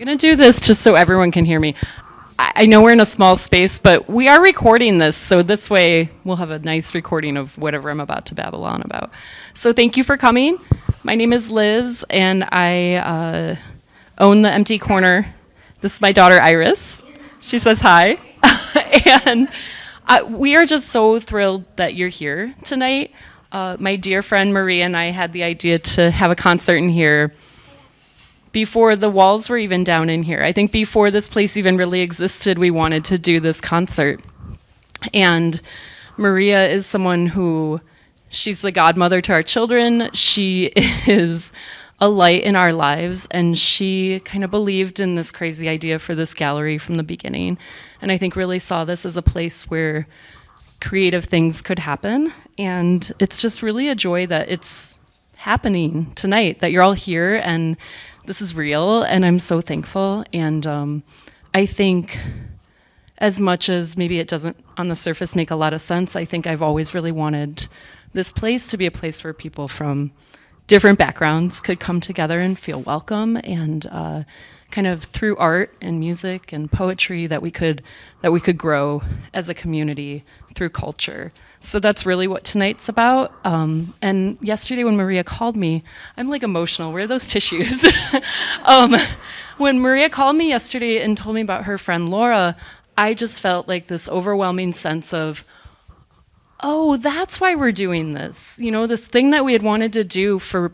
gonna do this just so everyone can hear me. I know we're in a small space, but we are recording this, so this way we'll have a nice recording of whatever I'm about to babble on about. So thank you for coming. My name is Liz, and I own the Empty Corner. This is my daughter Iris. She says hi. And we are just so thrilled that you're here tonight. My dear friend Maria and I had the idea to have a concert in here before the walls were even down in here. I think before this place even really existed, we wanted to do this concert. And Maria is someone who, she's the godmother to our children. She is a light in our lives, and she kind of believed in this crazy idea for this gallery from the beginning. And I think really saw this as a place where creative things could happen. And it's just really a joy that it's happening tonight, that you're all here and this is real, and I'm so thankful. And I think as much as maybe it doesn't on the surface make a lot of sense, I think I've always really wanted this place to be a place where people from different backgrounds could come together and feel welcome, and kind of through art and music and poetry that we could grow as a community through culture. So that's really what tonight's about. And yesterday when Maria called me, I'm like emotional. Where are those tissues? When Maria called me yesterday and told me about her friend Laura, I just felt like this overwhelming sense of, oh, that's why we're doing this. You know, this thing that we had wanted to do for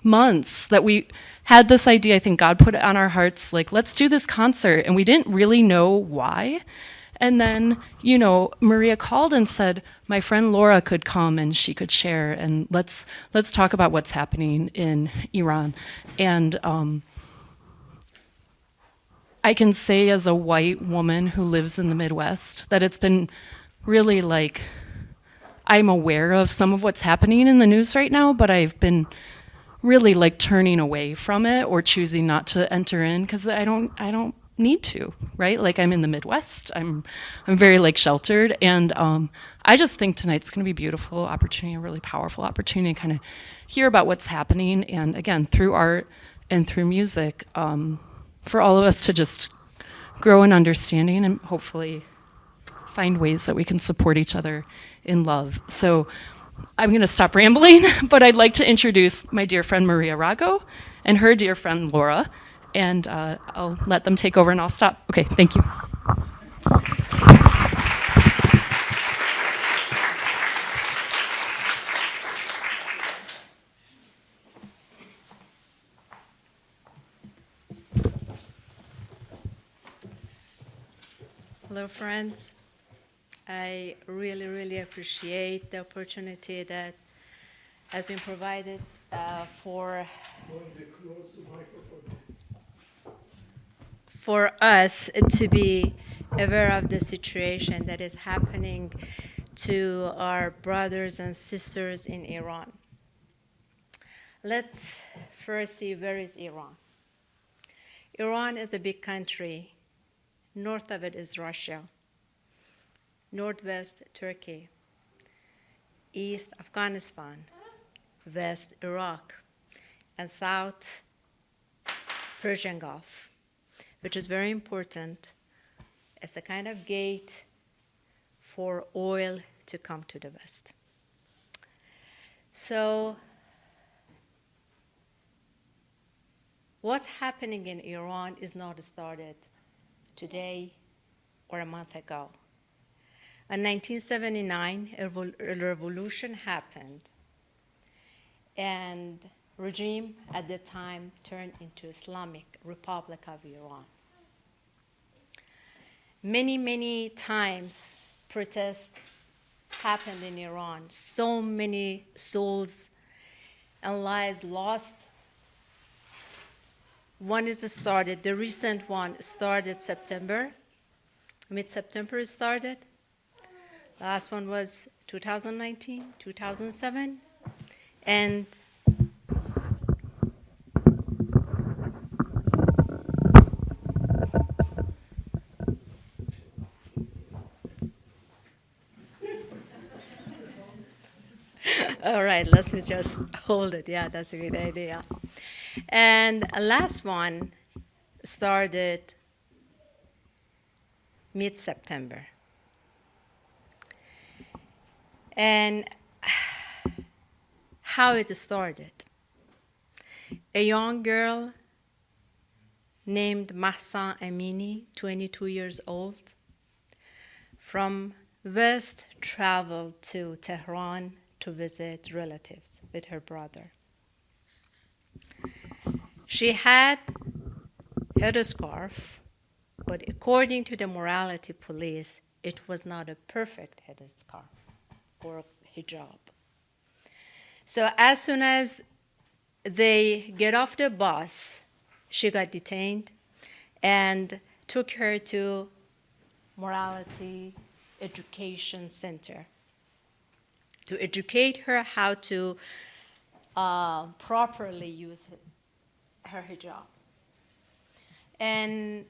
months, that we had this idea, I think God put it on our hearts, like, let's do this concert. And we didn't really know why. And then, you know, Maria called and said, my friend Laura could come and she could share, and let's talk about what's happening in Iran. And I can say as a white woman who lives in the Midwest that it's been really like, I'm aware of some of what's happening in the news right now, but I've been really like turning away from it or choosing not to enter in because I don't need to, right? Like I'm in the Midwest, I'm very like sheltered, and I just think tonight's going to be a beautiful opportunity, a really powerful opportunity to kind of hear about what's happening, and again through art and through music, for all of us to just grow in understanding and hopefully find ways that we can support each other in love. So I'm going to stop rambling, but I'd like to introduce my dear friend Maria Rago and her dear friend Laura, and I'll let them take over and I'll stop. Okay, thank you. Hello, friends. I really, really appreciate the opportunity that has been provided for us to be aware of the situation that is happening to our brothers and sisters in Iran. Let's first see, where is Iran? Iran is a big country. North of it is Russia. Northwest Turkey, east Afghanistan, west Iraq, and south Persian Gulf, which is very important as a kind of gate for oil to come to the west. So what's happening in Iran is not started today or a month ago. In 1979, a revolution happened, and regime at the time turned into Islamic Republic of Iran. Many, many times protests happened in Iran. So many souls and lives lost. One is started, the recent one started September, mid-September it started. Last one was 2019, 2007, and all right, let me just hold it. Yeah, that's a good idea. And last one started mid-September. And how it started. A young girl named Mahsa Amini, 22 years old, from West traveled to Tehran to visit relatives with her brother. She had headscarf, but according to the morality police, it was not a perfect headscarf or hijab. So as soon as they get off the bus, she got detained and took her to Morality Education Center to educate her how to properly use her hijab. And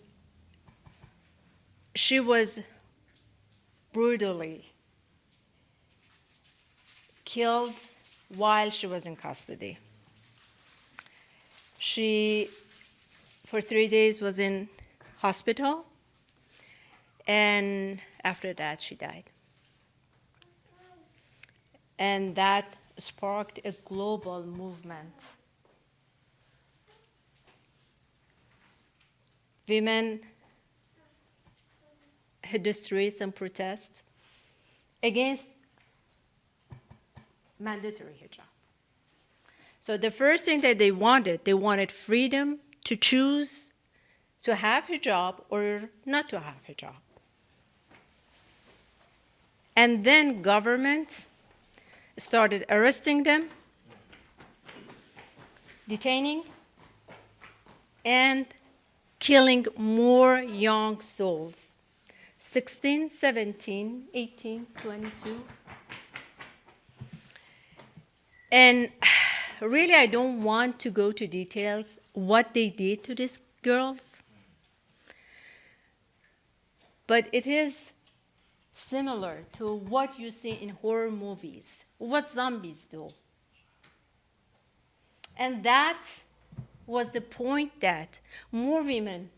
she was brutally killed while she was in custody. She, for 3 days, was in hospital, and after that, she died. And that sparked a global movement. Women hit the streets and protest against mandatory hijab. So the first thing that they wanted freedom to choose to have hijab or not to have hijab. And then government started arresting them, detaining, and killing more young souls. 16, 17, 18, 22. And really, I don't want to go to details what they did to these girls. But it is similar to what you see in horror movies, what zombies do. And that was the point that more women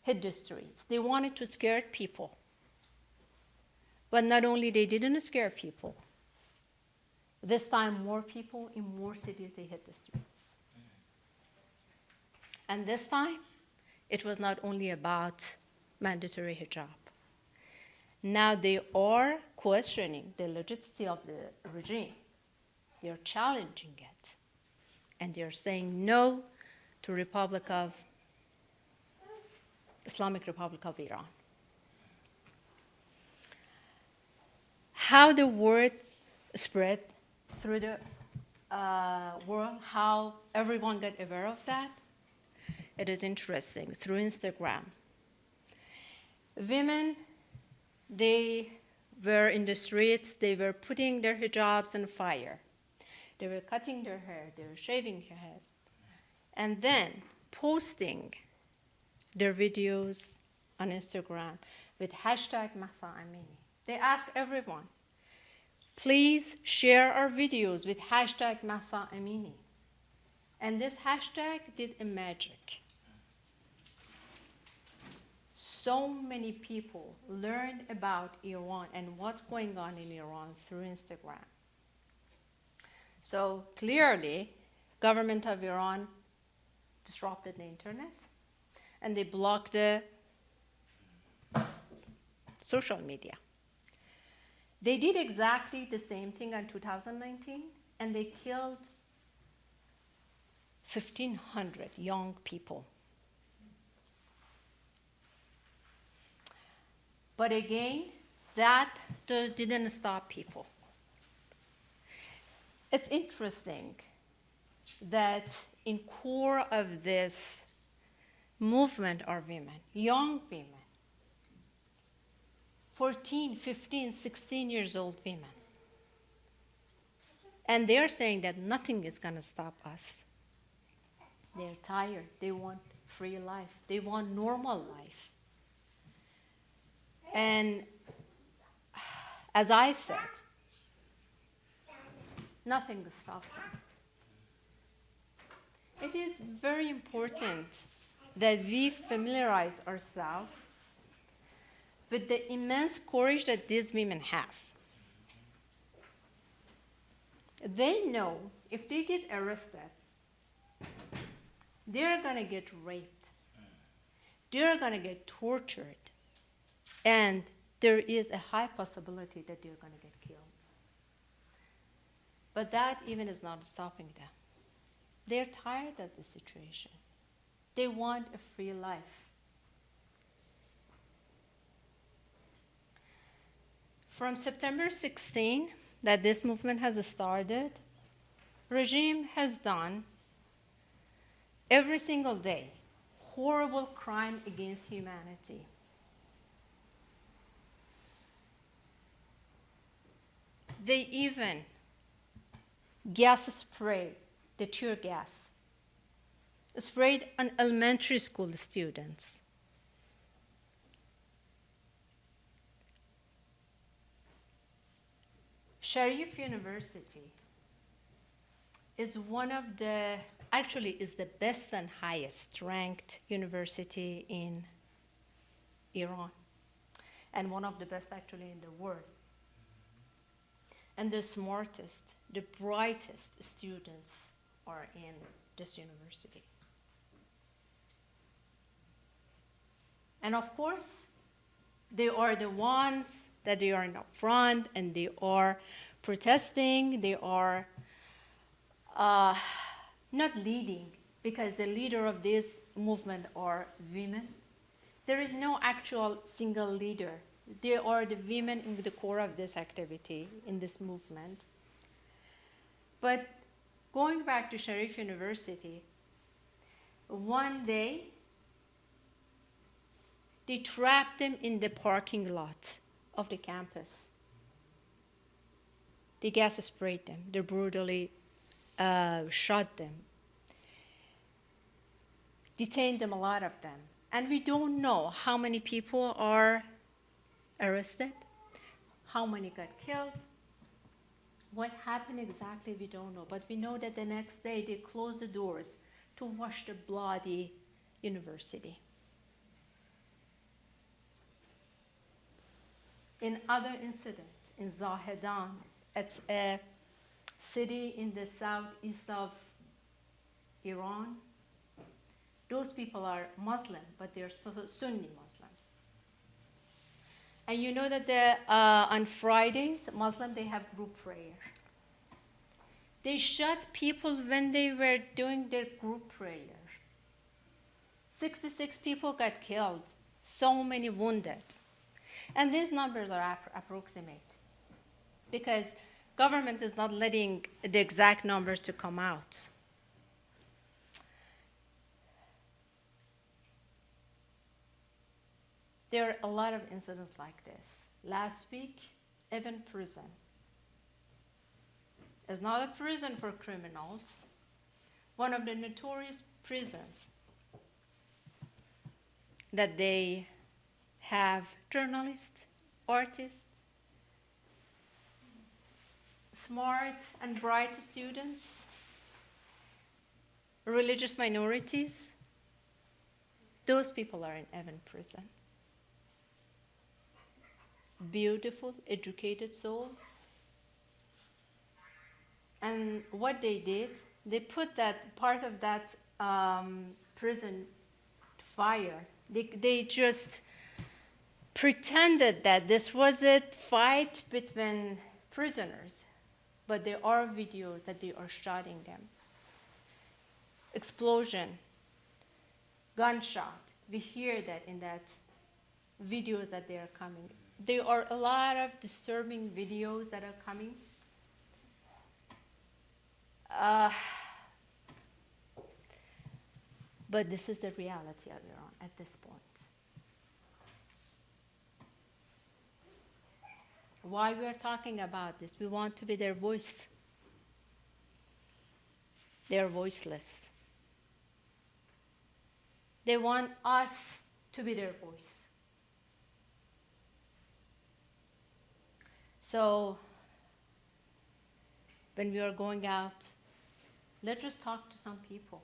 hit the streets. They wanted to scare people. But not only they didn't scare people, this time more people in more cities, they hit the streets. And this time, it was not only about mandatory hijab. Now they are questioning the legitimacy of the regime. They're challenging it. And they're saying no to Islamic Republic of Iran. How the word spread through the world, how everyone got aware of that, it is interesting, through Instagram. Women, they were in the streets, they were putting their hijabs on fire. They were cutting their hair, they were shaving their head, and then posting their videos on Instagram with hashtag Mahsa Amini. They asked everyone, please share our videos with hashtag Mahsa Amini. And this hashtag did a magic. So many people learned about Iran and what's going on in Iran through Instagram. So clearly, government of Iran disrupted the internet and they blocked the social media. They did exactly the same thing in 2019, and they killed 1,500 young people. But again, that didn't stop people. It's interesting that in core of this movement are women, young women, 14, 15, 16 years old women. And they're saying that nothing is going to stop us. They're tired. They want free life. They want normal life. And as I said, nothing will stop them. It is very important that we familiarize ourselves with the immense courage that these women have. They know if they get arrested, they're going to get raped. They're going to get tortured. And there is a high possibility that they're going to get killed. But that even is not stopping them. They're tired of the situation. They want a free life. From September 16, that this movement has started, regime has done every single day horrible crime against humanity. They even gas spray, the tear gas, sprayed on elementary school students. Sharif University is one of the, actually is the best and highest ranked university in Iran, and one of the best actually in the world. And the smartest, the brightest students are in this university. And of course, they are the ones that they are in the front and they are protesting, they are not leading, because the leader of this movement are women. There is no actual single leader. They are the women in the core of this activity, in this movement. But going back to Sharif University, one day, they trapped them in the parking lot of the campus. They gas sprayed them. They brutally shot them. Detained them, a lot of them. And we don't know how many people are arrested, how many got killed. What happened exactly, we don't know. But we know that the next day they closed the doors to wash the bloody university. In other incident, in Zahedan, it's a city in the southeast of Iran. Those people are Muslim, but they're Sunni Muslims. And you know that on Fridays, Muslim, they have group prayer. They shot people when they were doing their group prayer. 66 people got killed, so many wounded. And these numbers are approximate, because government is not letting the exact numbers to come out. There are a lot of incidents like this. Last week, even prison. It's not a prison for criminals. One of the notorious prisons that they have journalists, artists, smart and bright students, religious minorities. Those people are in Evin prison. Beautiful, educated souls. And what they did, they put that part of that prison to fire. They just pretended that this was a fight between prisoners, but there are videos that they are shooting them. Explosion, gunshot. We hear that in that videos that they are coming. There are a lot of disturbing videos that are coming. But this is the reality of Iran at this point. Why we are talking about this? We want to be their voice. They are voiceless. They want us to be their voice. So when we are going out, let's just talk to some people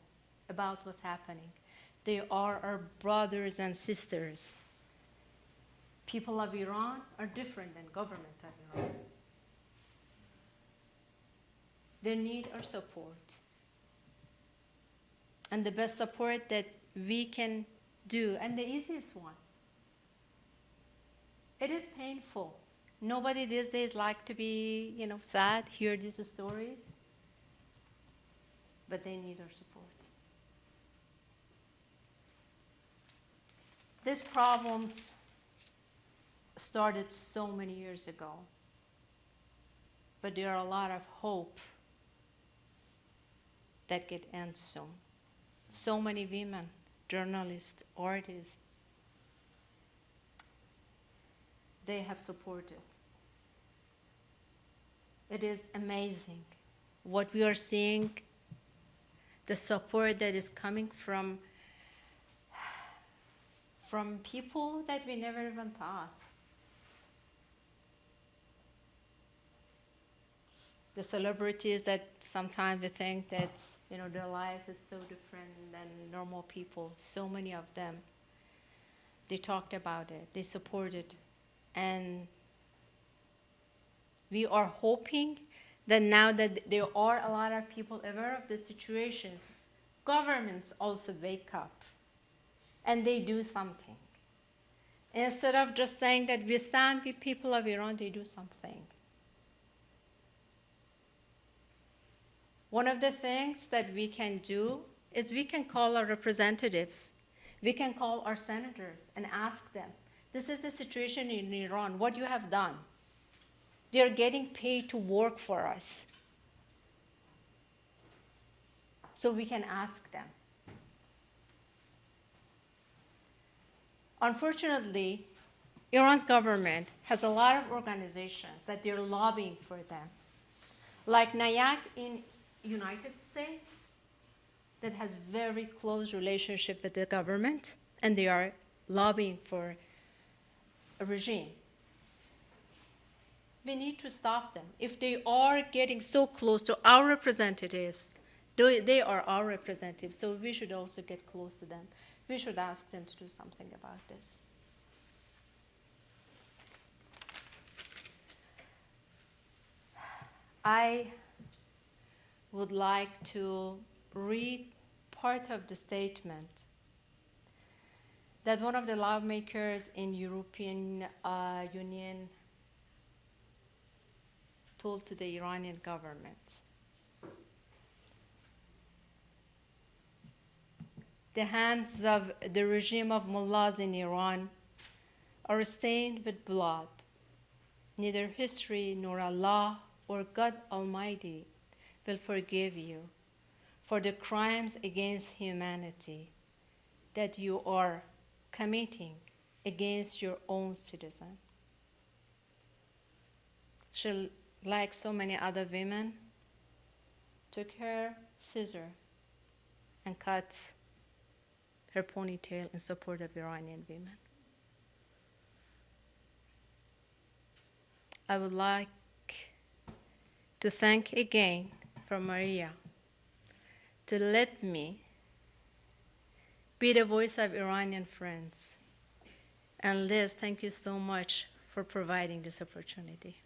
about what's happening. They are our brothers and sisters. People of Iran are different than government of Iran. They need our support. And the best support that we can do, and the easiest one. It is painful. Nobody these days like to be, sad, hear these stories. But they need our support. These problems started so many years ago. But there are a lot of hope that could end soon. So many women, journalists, artists, they have supported. It is amazing what we are seeing, the support that is coming from people that we never even thought. The celebrities that sometimes we think that their life is so different than normal people. So many of them, they talked about it, they supported, and we are hoping that now that there are a lot of people aware of the situations, governments also wake up and they do something. Instead of just saying that we stand with people of Iran, they do something. One of the things that we can do is we can call our representatives, we can call our senators and ask them, this is the situation in Iran, what you have done. They are getting paid to work for us. So we can ask them. Unfortunately, Iran's government has a lot of organizations that they're lobbying for them. Like NIAC in United States, that has very close relationship with the government, and they are lobbying for a regime. We need to stop them. If they are getting so close to our representatives, they are our representatives, so we should also get close to them. We should ask them to do something about this. I would like to read part of the statement that one of the lawmakers in European Union told to the Iranian government. The hands of the regime of mullahs in Iran are stained with blood. Neither history nor Allah or God Almighty will forgive you for the crimes against humanity that you are committing against your own citizen. She, like so many other women, took her scissor and cut her ponytail in support of Iranian women. I would like to thank again for Maria to let me be the voice of Iranian friends. And Liz, thank you so much for providing this opportunity.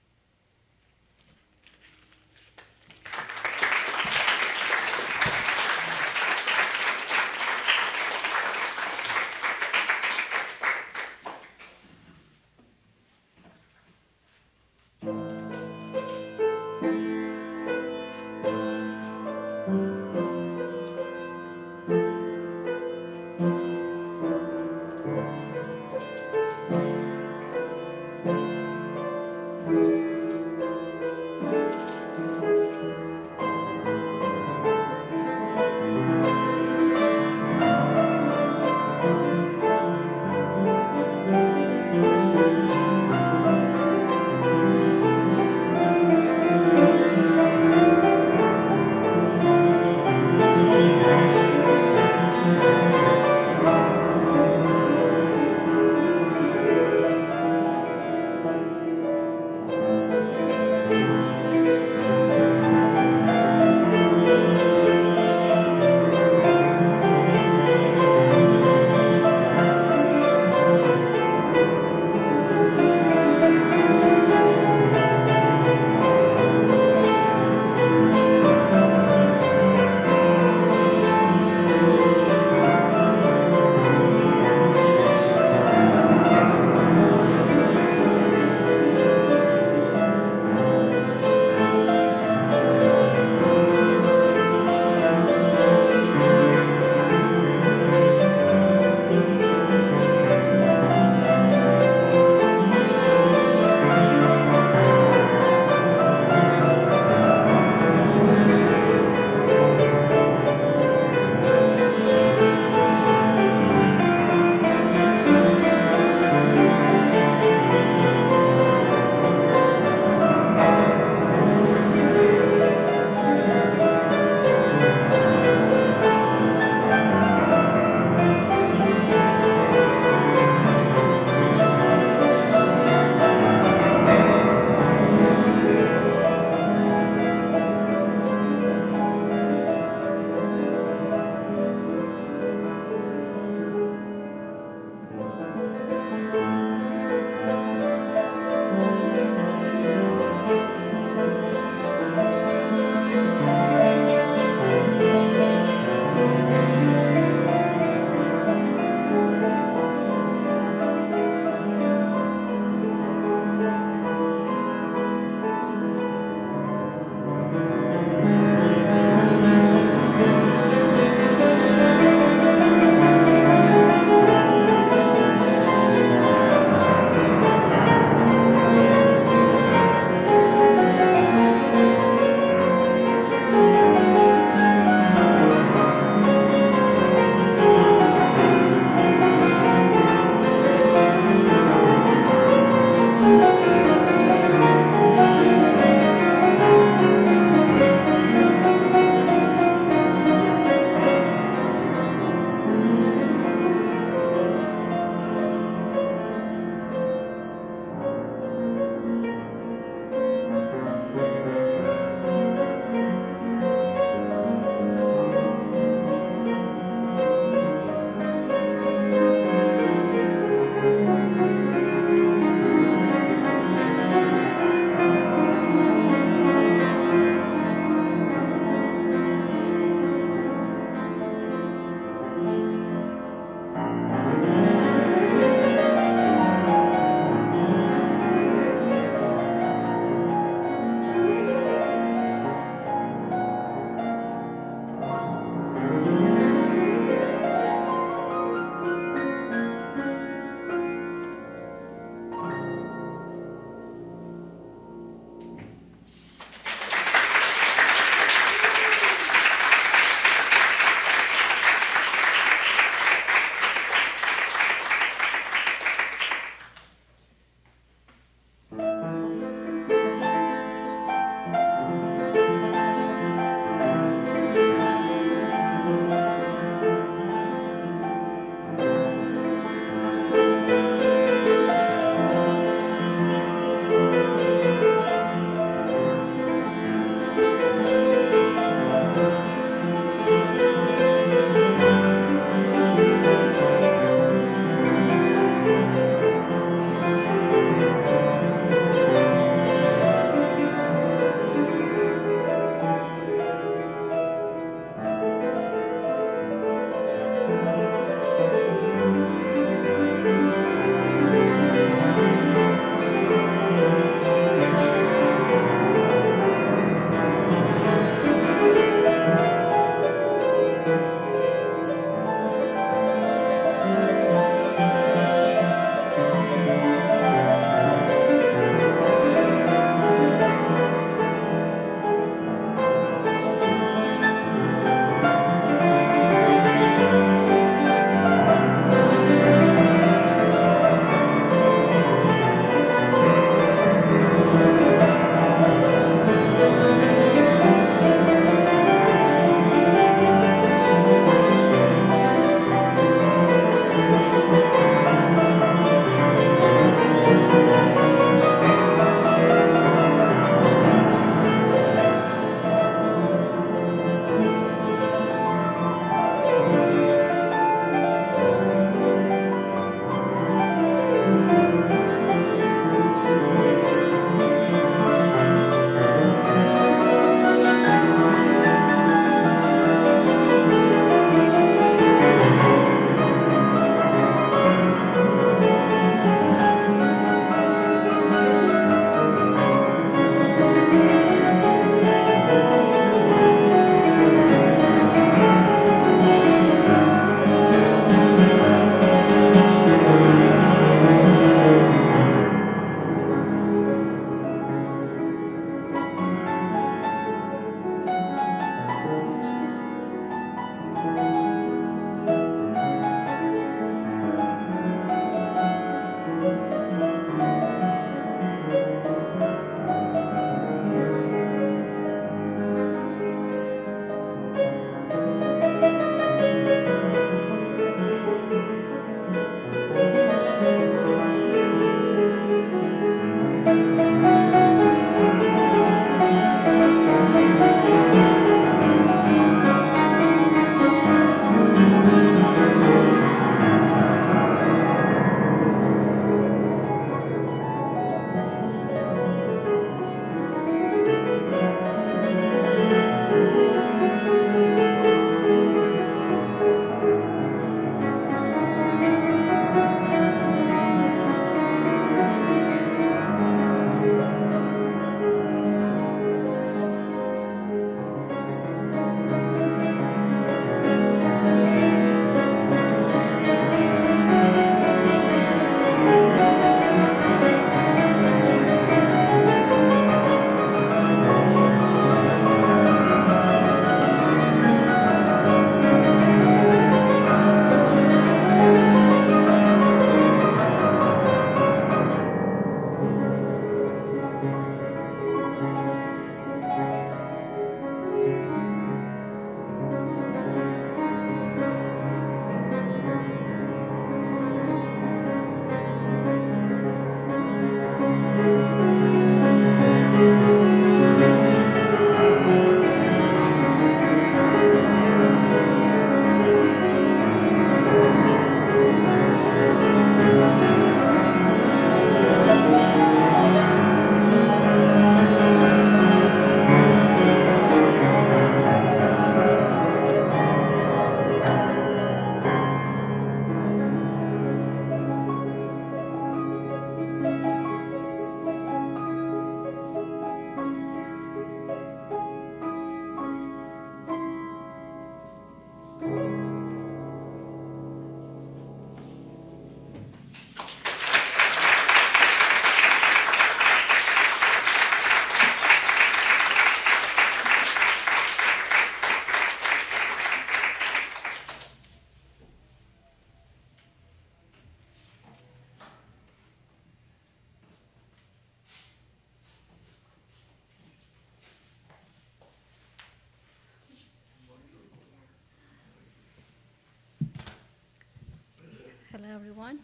Hello, everyone.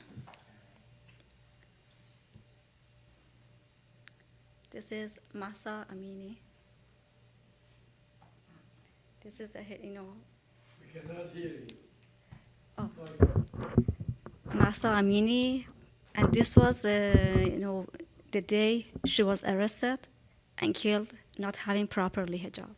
This is Masa Amini. This is the, We cannot hear you. oh, Masa Amini, and this was, the day she was arrested and killed, not having properly hijab.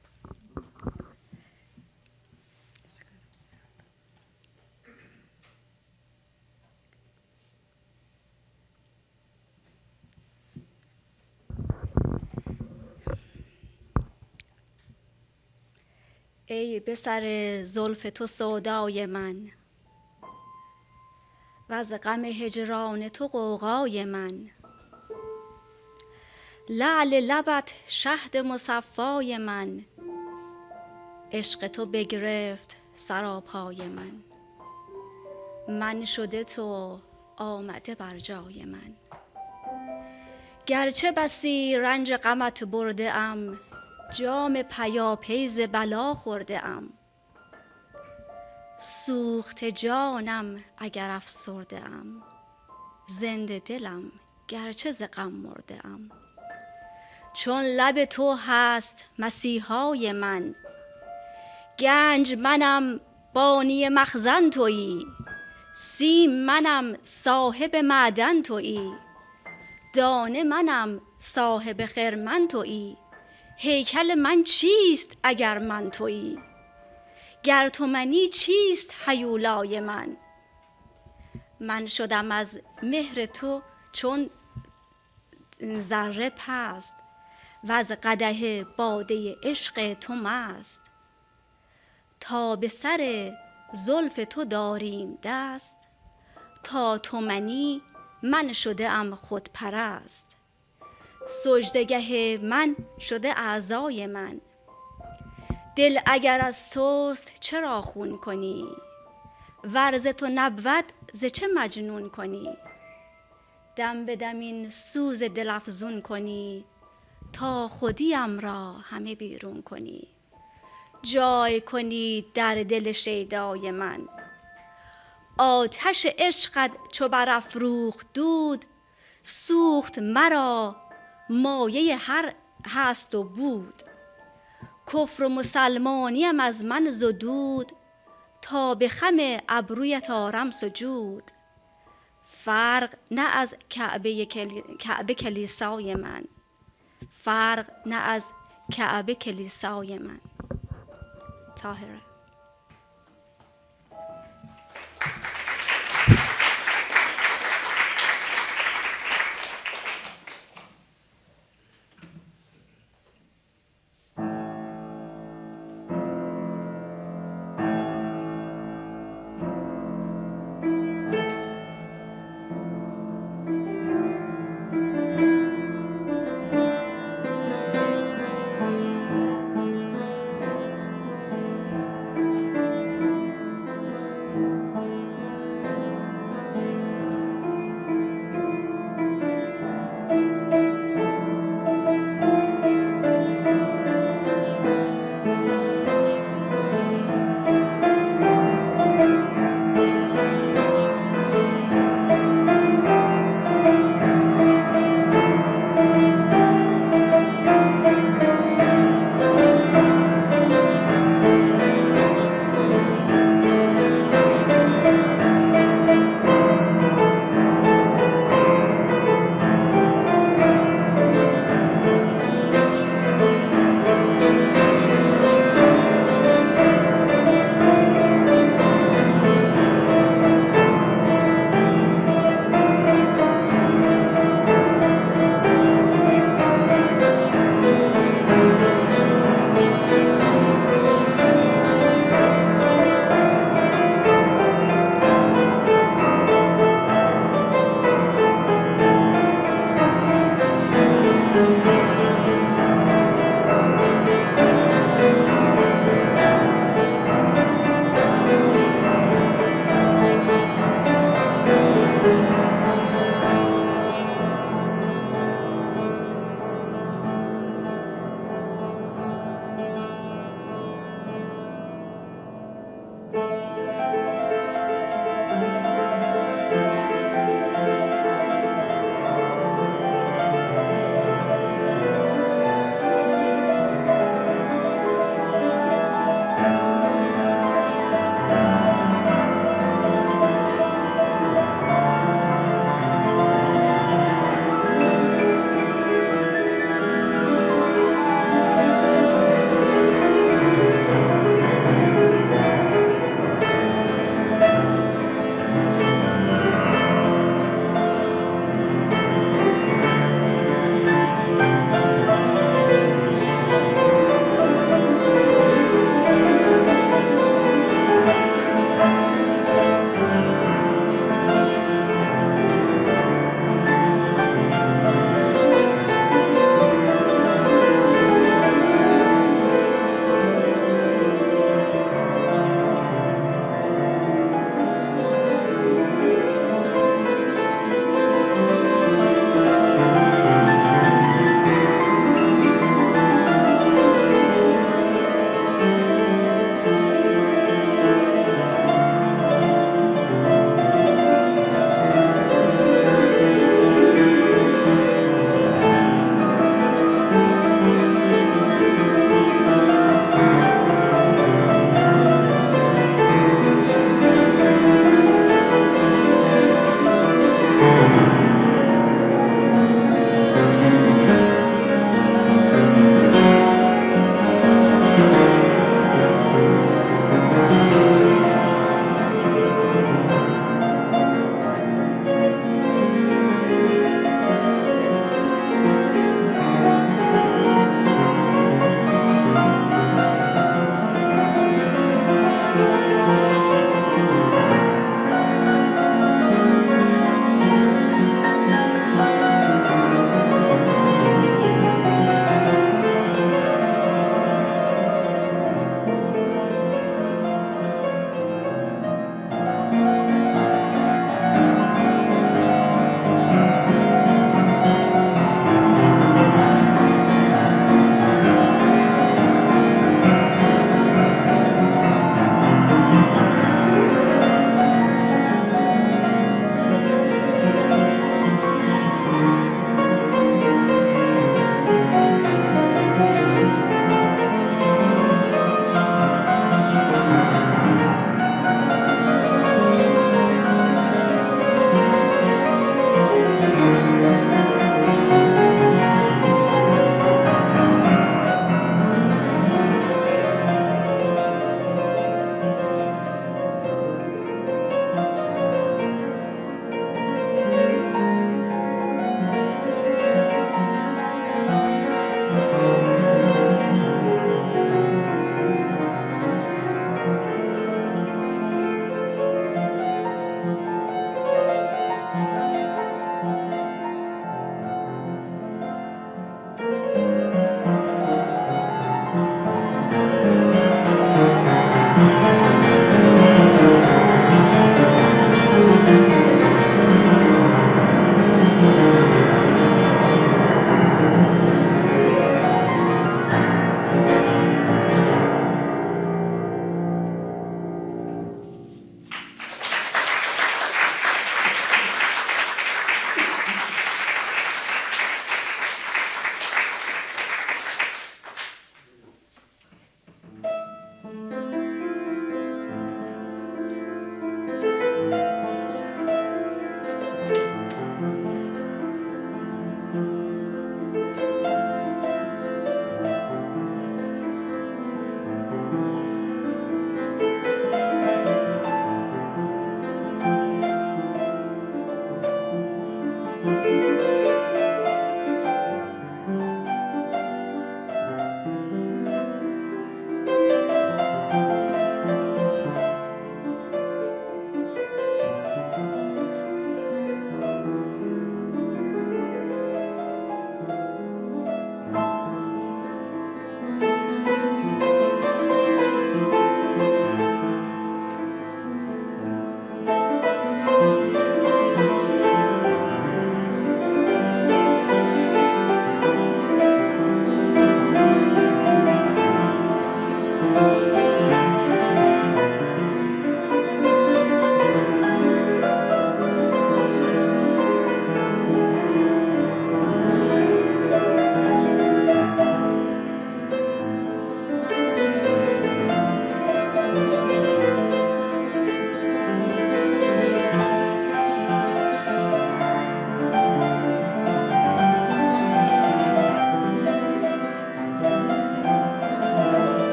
ای به سر زلف تو سودای من و از غم هجران تو غوغای من، لعل لبت شهد مصفای من، عشق تو بگرفت سراپای من، من شده تو آمده بر جای من، گرچه بسی رنج غمت برده ام، جام پیاپی ز بلا خورده ام، سوخته جانم اگر افسرده ام، زنده دلم گرچه ز غم مرده ام، چون لب تو هست مسیحای من، گنج منم بانی مخزن تویی، سیم منم صاحب معدن تویی، دانه منم صاحب خرمن تویی، هیکل من چیست اگر من تویی، گر تو منی چیست هیولای من، من شدم از مهر تو چون ذره پست و از قدح باده عشق تو مست، تا به سر زلف تو داریم دست، تا تو منی من شده ام خود پرست، سجدگه من شده اعضای من، دل اگر از توست چرا خون کنی، ورز تو نبود ز چه مجنون کنی، دم به دم این سوز دل افزون کنی، تا خودیم را همه بیرون کنی، جای کنی در دل شیدای من، آتش عشقت چو برافروخت دود، سوخت مرا مایه هر هست و بود، کفر و مسلمانیم از من زدود، تا به خم ابرویت آرم سجود، فرق نه از کعبه کلیسای من، فرق نه از کعبه کلیسای من. طاهره.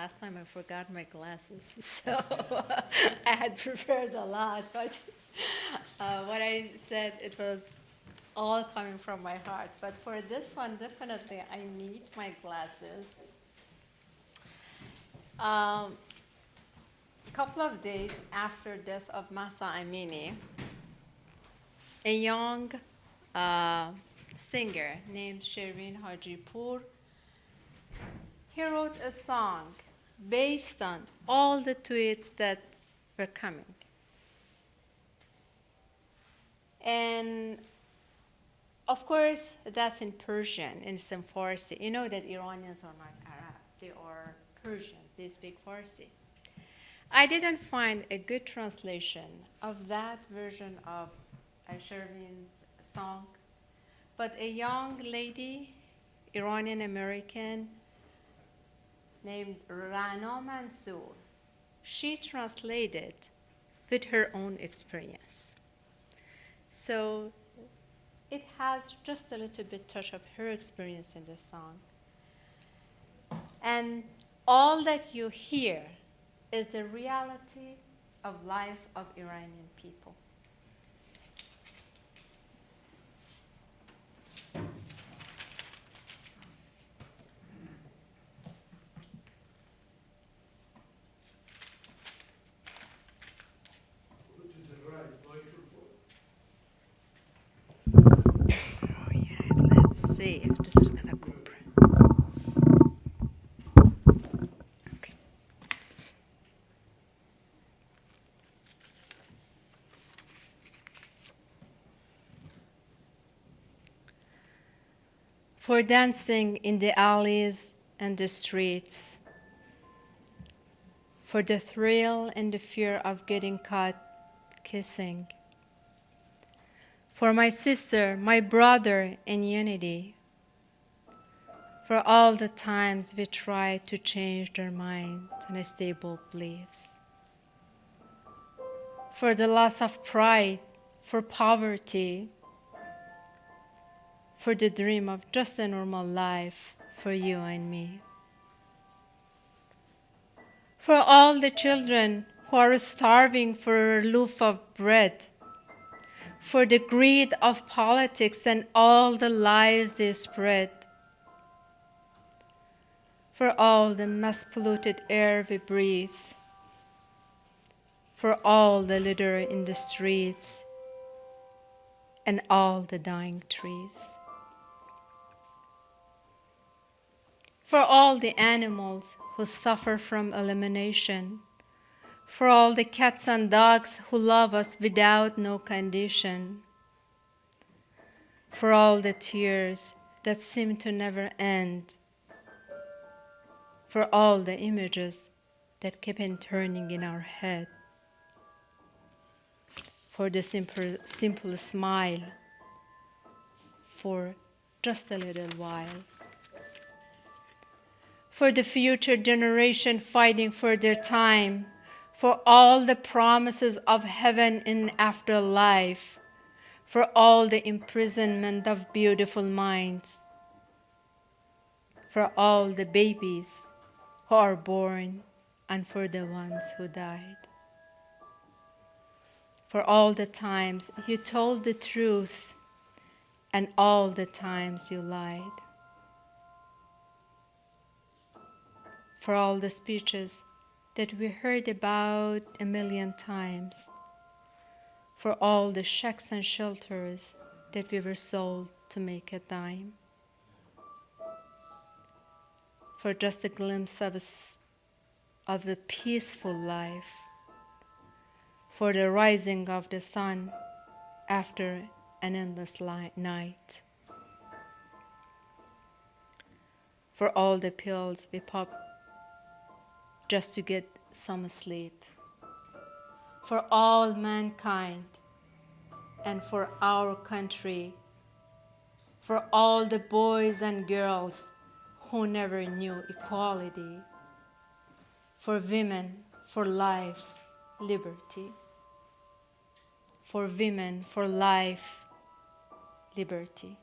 last time I forgot my glasses, so I had prepared a lot, but what I said, it was all coming from my heart. But for this one, definitely, I need my glasses. A couple of days after death of Mahsa Amini, a young singer named Shervin Hajipur, he wrote a song based on all the tweets that were coming. And of course, that's in Persian, and it's in Farsi. You know that Iranians are not Arab, they are Persians, they speak Farsi. I didn't find a good translation of that version of Shervin's song, but a young lady, Iranian American, named Rana Mansour, she translated with her own experience. So it has just a little bit touch of her experience in the song. And all that you hear is the reality of life of Iranian people. Put it the right microphone. Oh yeah, let's see if this is gonna go. Okay. For dancing in the alleys and the streets, for the thrill and the fear of getting caught kissing, for my sister, my brother in unity, for all the times we tried to change their minds and stable beliefs, for the loss of pride, for poverty, for the dream of just a normal life for you and me, for all the children who are starving for a loaf of bread, for the greed of politics and all the lies they spread, for all the mass-polluted air we breathe, for all the litter in the streets and all the dying trees, for all the animals who suffer from elimination, for all the cats and dogs who love us without no condition, for all the tears that seem to never end, for all the images that keep on turning in our head, for the simple smile, for just a little while, for the future generation fighting for their time, for all the promises of heaven in afterlife, for all the imprisonment of beautiful minds, for all the babies who are born and for the ones who died, for all the times you told the truth and all the times you lied, for all the speeches that we heard about 1,000,000 times, for all the shacks and shelters that we were sold to make a dime, for just a glimpse of a peaceful life, for the rising of the sun after an endless night, for all the pills we pop just to get some sleep, for all mankind and for our country, for all the boys and girls who never knew equality, for women, for life, liberty, for women, for life, liberty.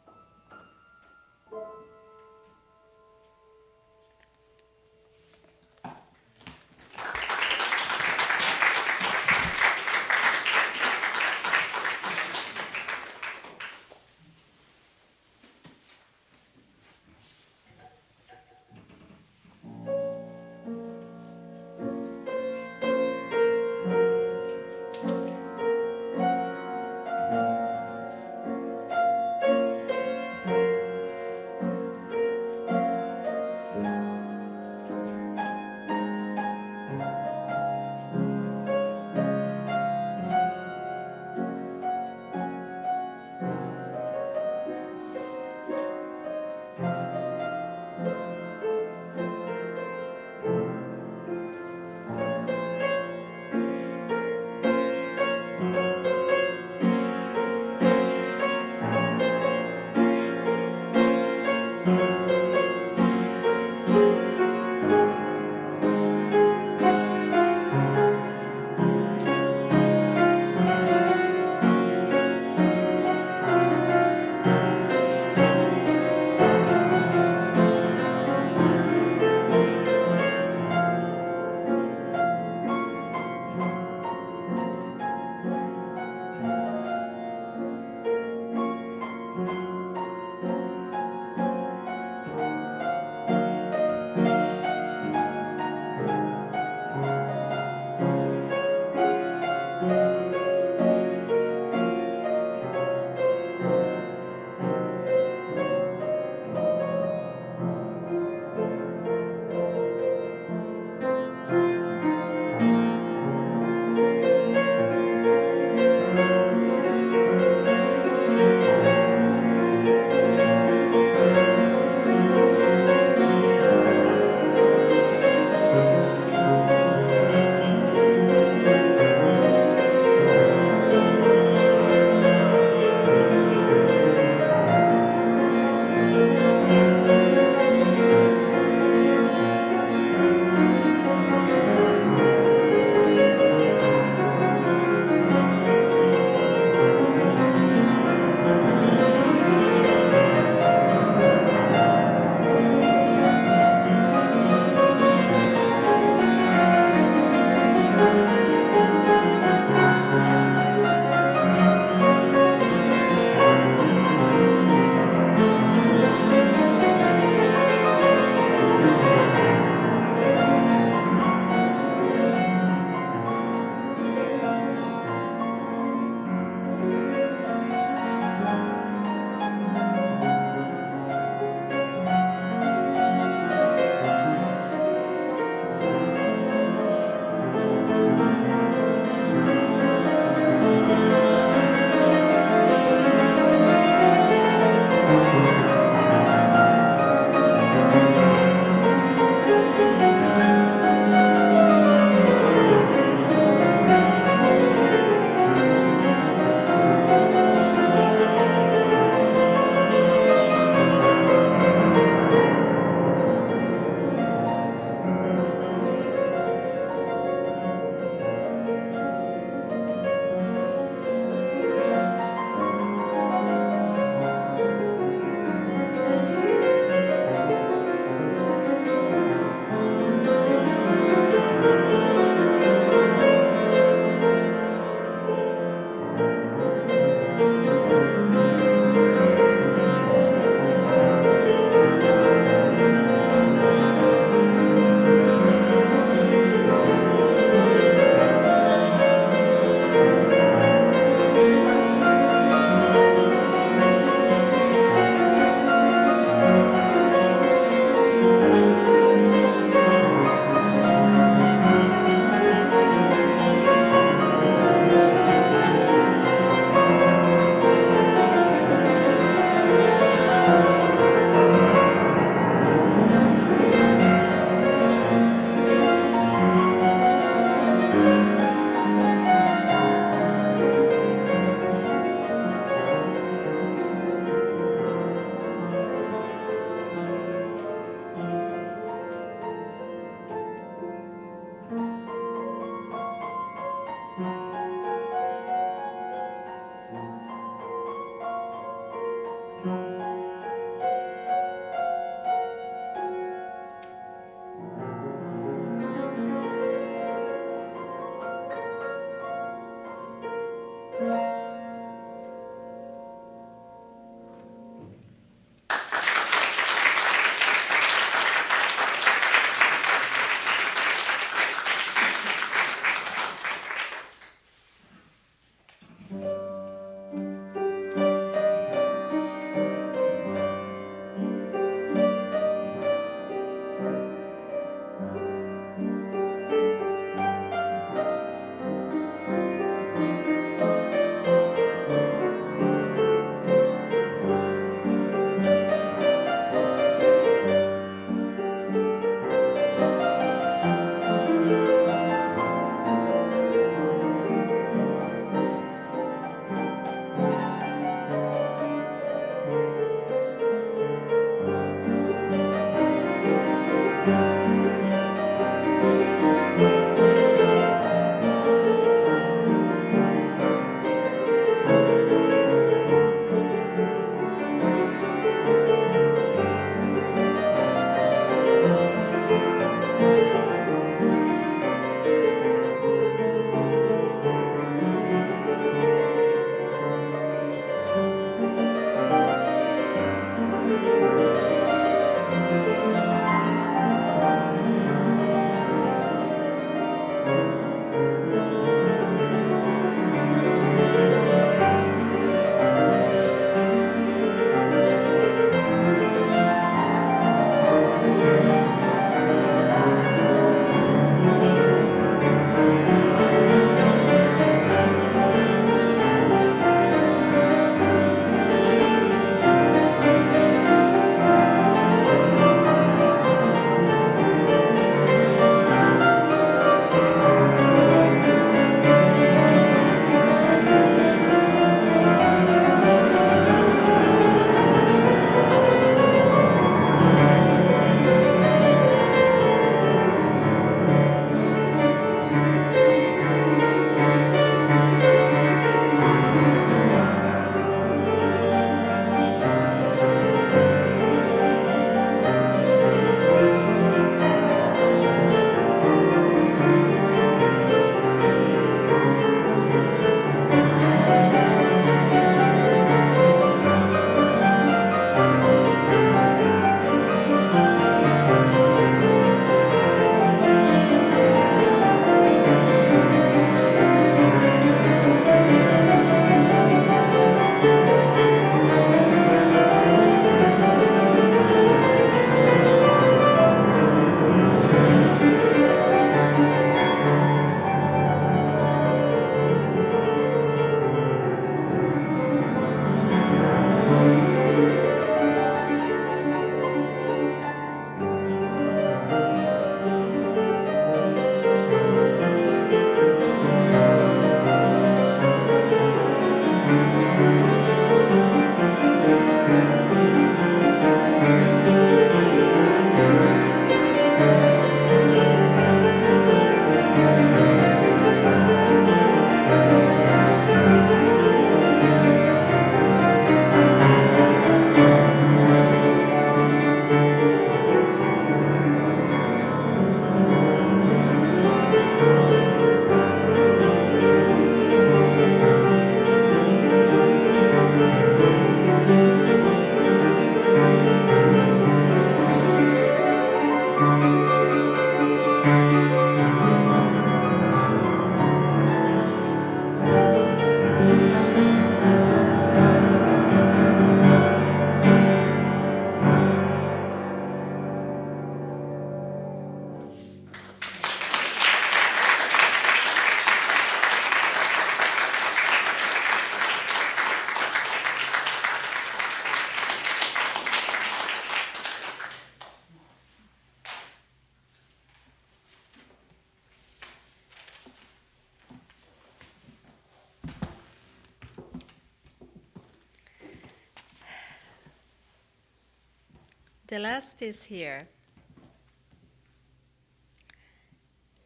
The last piece here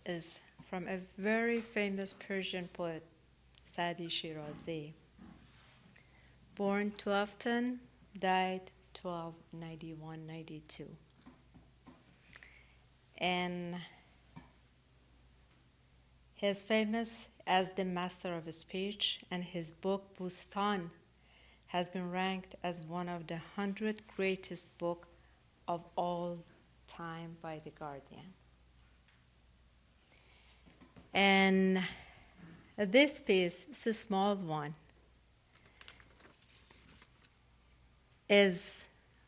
is from a very famous Persian poet, Sadi Shirazi. Born 1210, died 1291-92. And he is famous as the master of speech, and his book, Bustan, has been ranked as one of the 100 greatest books of all time by The Guardian. And this piece, it's a small one, is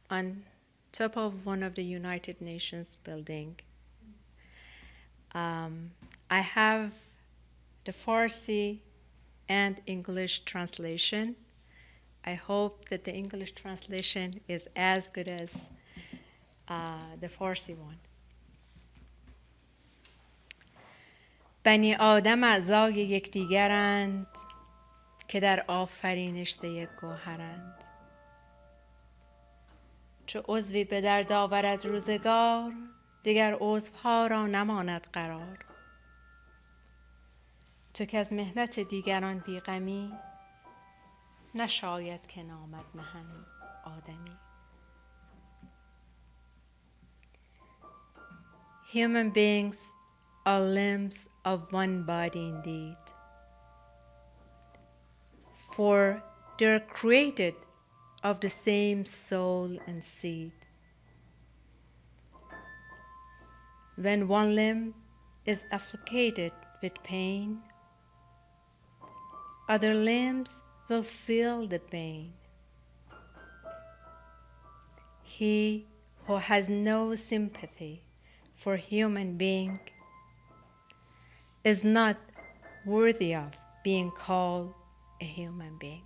on top of one of the United Nations building. I have the Farsi and English translation. I hope that the English translation is as good as the Farsi one. بنی آدم اعضای یکدیگرند که در آفرینش یک گوهرند. چو عضوی به درد آورد روزگار دیگر عضوها را نماند قرار. تو که از محنت دیگران بیغمی نشاید که نامد نهن آدمی. Human beings are limbs of one body indeed, for they are created of the same soul and seed. When one limb is afflicted with pain, other limbs will feel the pain. He who has no sympathy for human being is not worthy of being called a human being.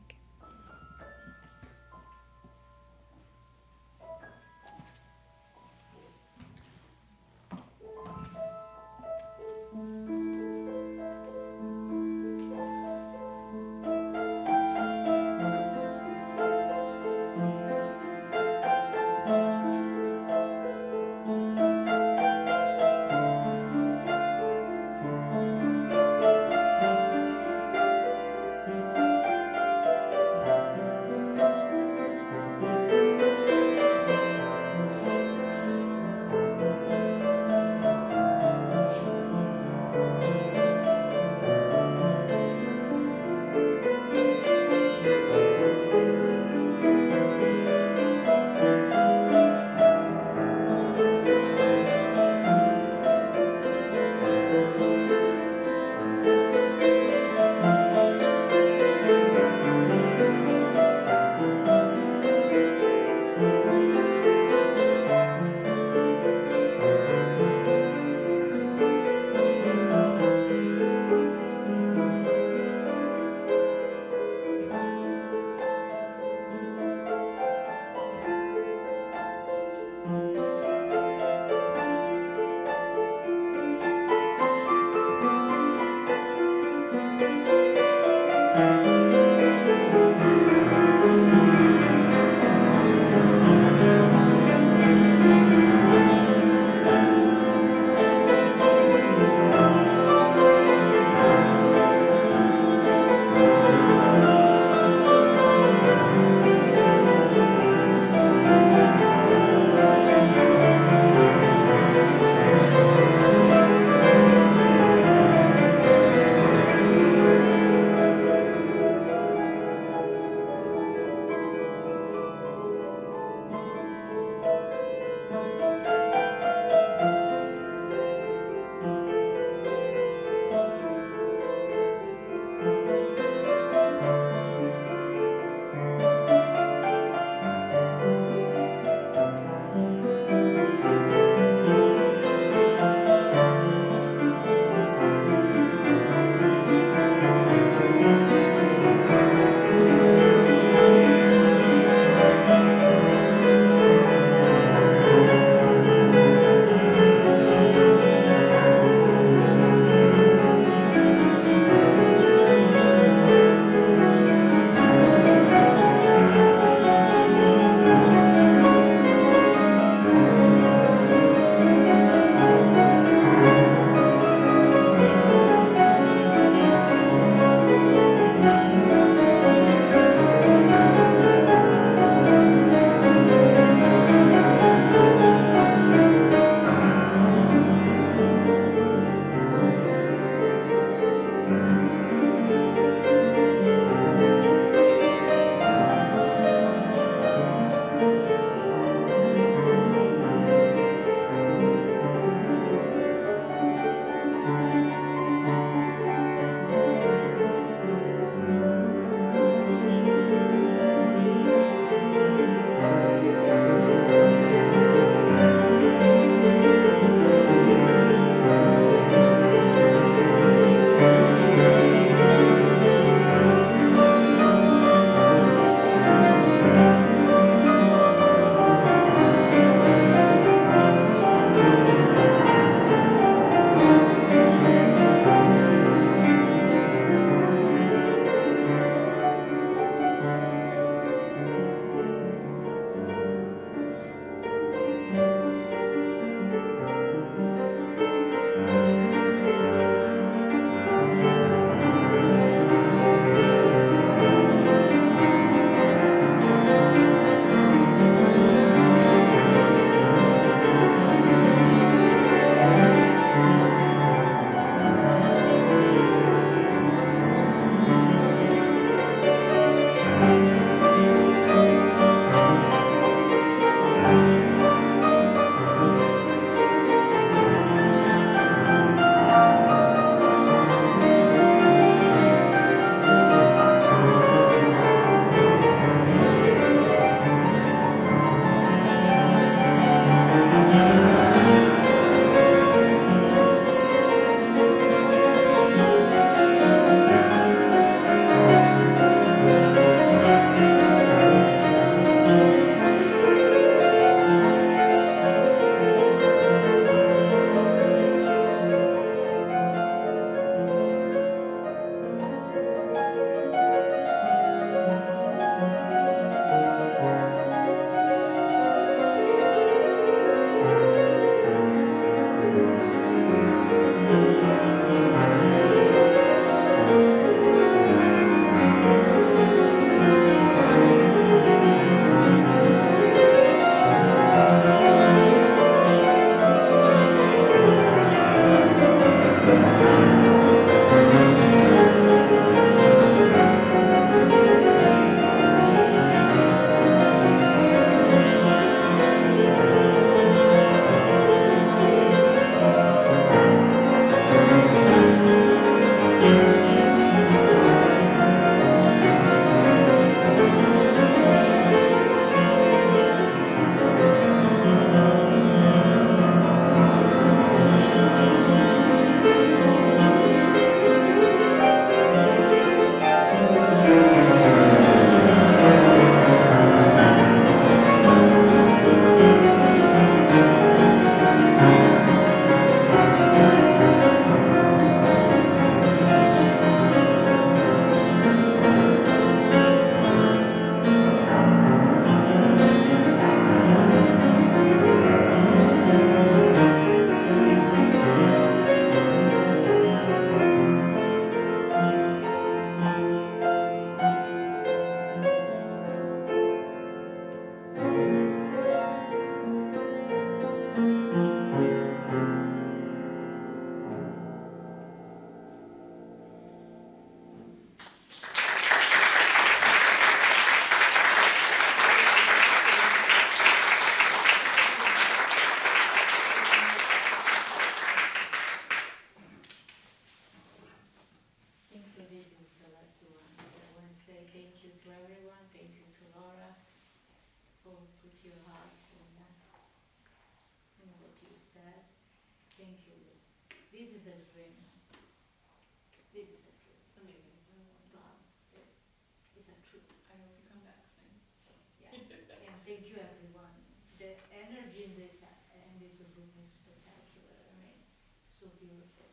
so beautiful.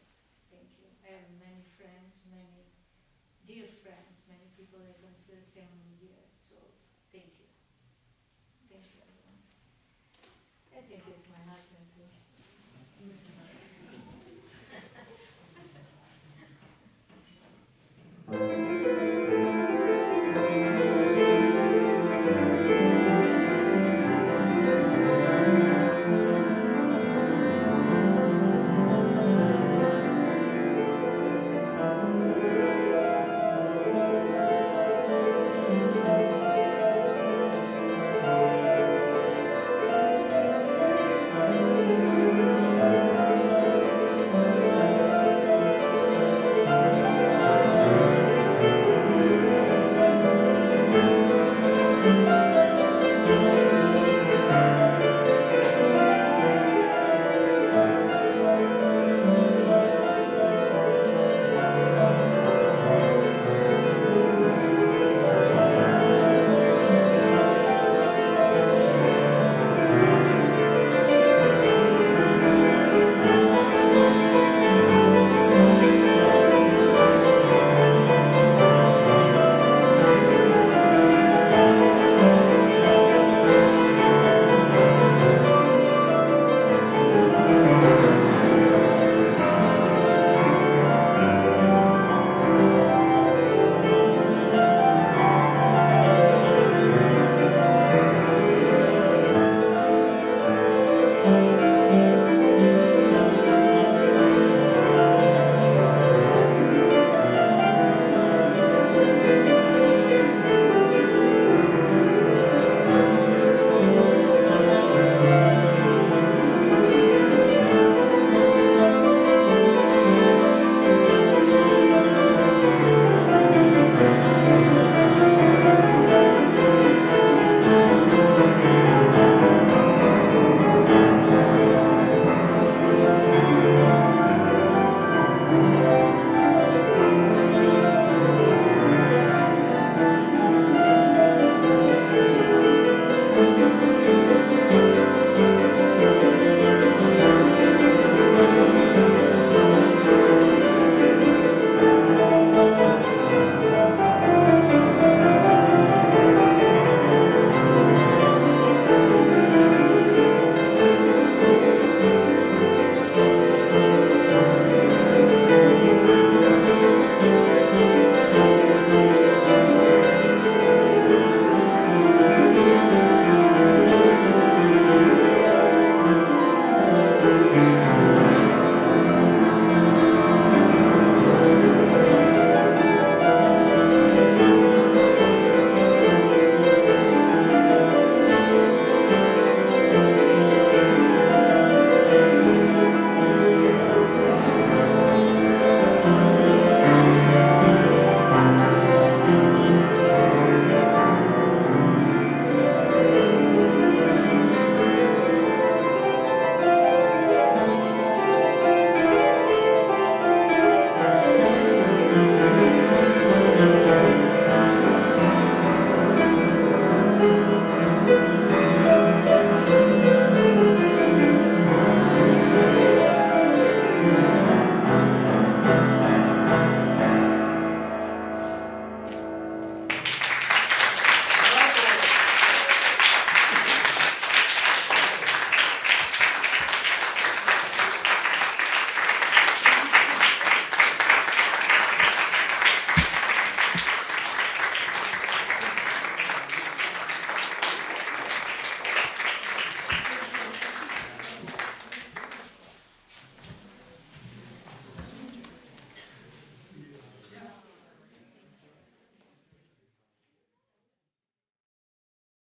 Thank you. I have many friends, many dear friends, many people I consider family here. So thank you.